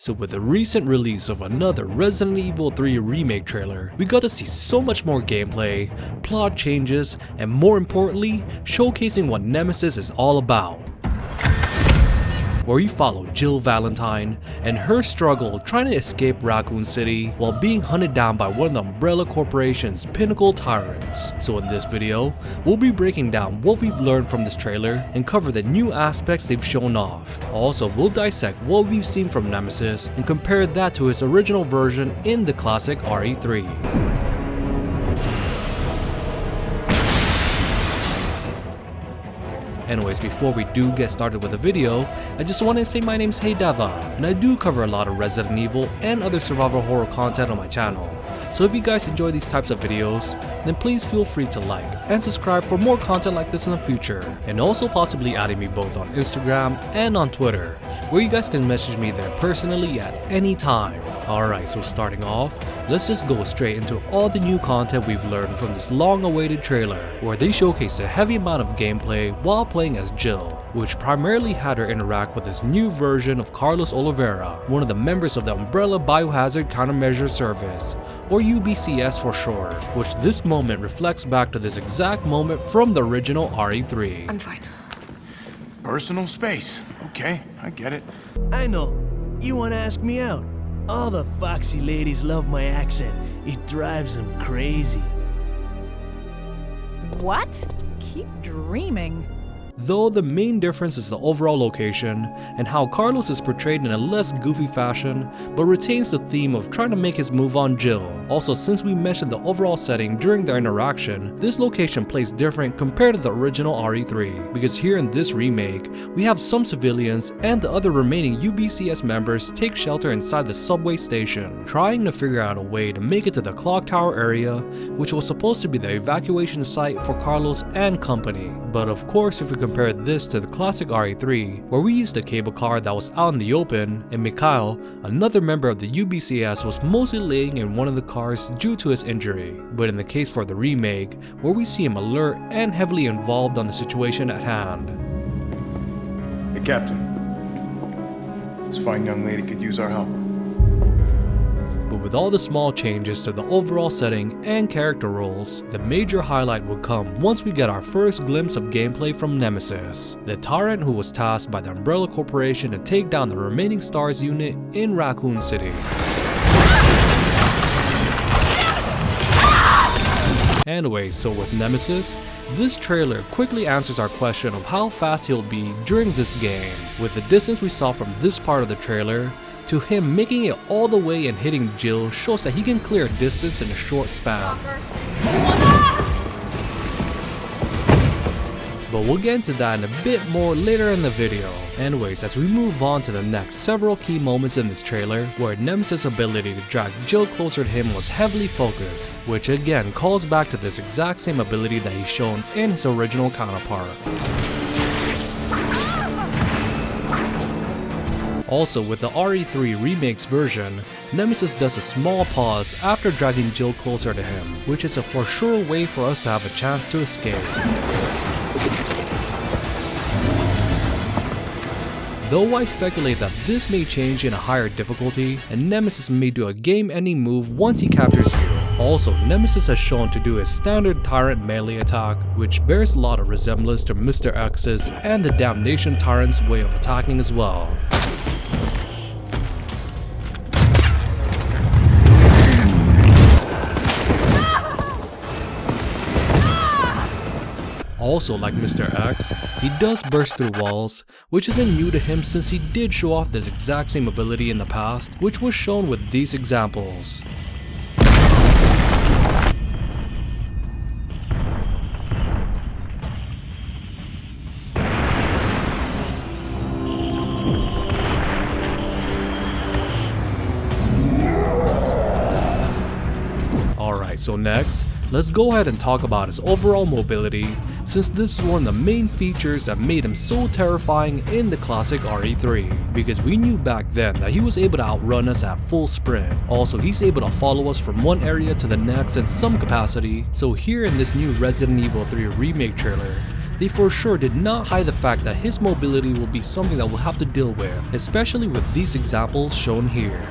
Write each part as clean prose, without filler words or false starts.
So with the recent release of another Resident Evil 3 Remake trailer, we got to see so much more gameplay, plot changes, and more importantly, showcasing what Nemesis is all about. Where you follow Jill Valentine and her struggle trying to escape Raccoon City while being hunted down by one of the Umbrella Corporation's pinnacle tyrants. So in this video, we'll be breaking down what we've learned from this trailer and cover the new aspects they've shown off. Also, we'll dissect what we've seen from Nemesis and compare that to his original version in the classic RE3. Anyways, before we do get started with the video, I just want to say my name's DeVuH, and I do cover a lot of Resident Evil and other survival horror content on my channel. So if you guys enjoy these types of videos, then please feel free to like and subscribe for more content like this in the future, and also possibly adding me both on Instagram and on Twitter, where you guys can message me there personally at any time. Alright, so starting off, let's just go straight into all the new content we've learned from this long-awaited trailer, where they showcase a heavy amount of gameplay while playing as Jill, which primarily had her interact with this new version of Carlos Oliveira, one of the members of the Umbrella Biohazard Countermeasure Service, or UBCS for short, which this moment reflects back to this exact moment from the original RE3. I'm fine. Personal space. Okay, I get it. I know. You want to ask me out? All the foxy ladies love my accent. It drives them crazy. What? Keep dreaming. Though the main difference is the overall location and how Carlos is portrayed in a less goofy fashion, but retains the theme of trying to make his move on Jill. Also, since we mentioned the overall setting during their interaction, this location plays different compared to the original RE3, because here in this remake, we have some civilians and the other remaining UBCS members take shelter inside the subway station, trying to figure out a way to make it to the clock tower area, which was supposed to be the evacuation site for Carlos and company. But of course, if we compare this to the classic RE3, where we used a cable car that was out in the open, and Mikhail, another member of the UBCS, was mostly laying in one of the cars due to his injury. But in the case for the remake, where we see him alert and heavily involved on the situation at hand. Hey, Captain. This fine young lady could use our help. But with all the small changes to the overall setting and character roles, the major highlight will come once we get our first glimpse of gameplay from Nemesis, the tyrant who was tasked by the Umbrella Corporation to take down the remaining STARS unit in Raccoon City. Anyway, so with Nemesis, this trailer quickly answers our question of how fast he'll be during this game. With the distance we saw from this part of the trailer, to him making it all the way and hitting Jill shows that he can clear a distance in a short span. But we'll get into that in a bit more later in the video. Anyways, as we move on to the next several key moments in this trailer, where Nemesis' ability to drag Jill closer to him was heavily focused, which again calls back to this exact same ability that he's shown in his original counterpart. Also, with the RE3 Remake's version, Nemesis does a small pause after dragging Jill closer to him, which is a for sure way for us to have a chance to escape. Though I speculate that this may change in a higher difficulty, and Nemesis may do a game-ending move once he captures you. Also, Nemesis has shown to do his standard tyrant melee attack, which bears a lot of resemblance to Mr. X's and the Damnation Tyrant's way of attacking as well. Also, like Mr. X, he does burst through walls, which isn't new to him since he did show off this exact same ability in the past, which was shown with these examples. Alright, so next, let's go ahead and talk about his overall mobility, since this is one of the main features that made him so terrifying in the classic RE3, because we knew back then that he was able to outrun us at full sprint. Also, he's able to follow us from one area to the next in some capacity, so here in this new Resident Evil 3 Remake trailer, they for sure did not hide the fact that his mobility will be something that we'll have to deal with, especially with these examples shown here.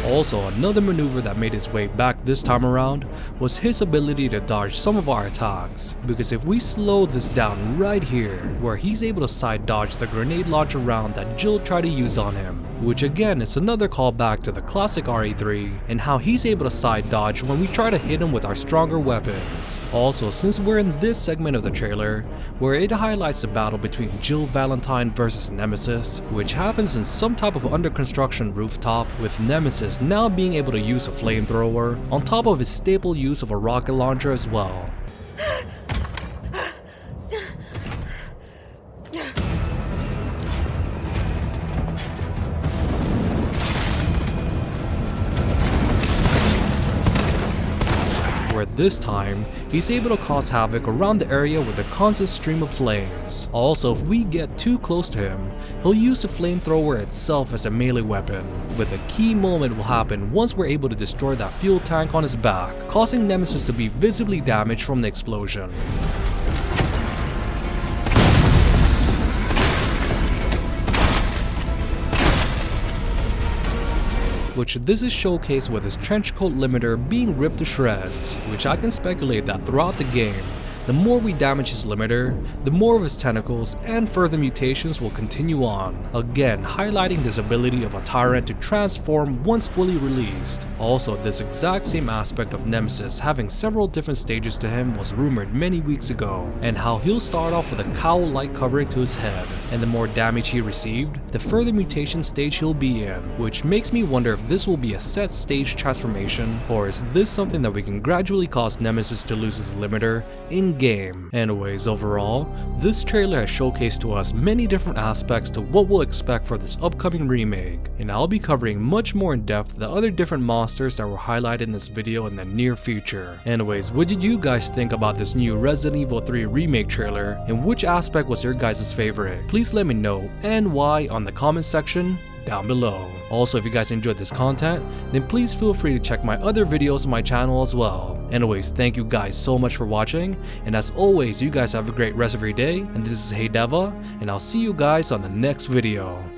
Also, another maneuver that made its way back this time around was his ability to dodge some of our attacks, because if we slow this down right here, where he's able to side dodge the grenade launcher round that Jill tried to use on him, which again is another callback to the classic RE3 and how he's able to side dodge when we try to hit him with our stronger weapons. Also, since we're in this segment of the trailer where it highlights the battle between Jill Valentine versus Nemesis, which happens in some type of under construction rooftop, with Nemesis now being able to use a flamethrower on top of his staple use of a rocket launcher as well. Where this time, he's able to cause havoc around the area with a constant stream of flames. Also, if we get too close to him, he'll use the flamethrower itself as a melee weapon, with a key moment will happen once we're able to destroy that fuel tank on his back, causing Nemesis to be visibly damaged from the explosion. Which this is showcased with his trench coat limiter being ripped to shreds, which I can speculate that throughout the game, the more we damage his limiter, the more of his tentacles and further mutations will continue on, again highlighting this ability of a tyrant to transform once fully released. Also, this exact same aspect of Nemesis having several different stages to him was rumored many weeks ago, and how he'll start off with a cowl-like covering to his head, and the more damage he received, the further mutation stage he'll be in, which makes me wonder if this will be a set stage transformation, or is this something that we can gradually cause Nemesis to lose his limiter in game. Anyways, overall, this trailer has showcased to us many different aspects to what we'll expect for this upcoming remake, and I'll be covering much more in depth the other different monsters that were highlighted in this video in the near future. Anyways, what did you guys think about this new Resident Evil 3 remake trailer, and which aspect was your guys' favorite? Please let me know and why on the comment section down below. Also, if you guys enjoyed this content, then please feel free to check my other videos on my channel as well. Anyways, thank you guys so much for watching, and as always, you guys have a great rest of your day, and this is Hey DeVuH, and I'll see you guys on the next video.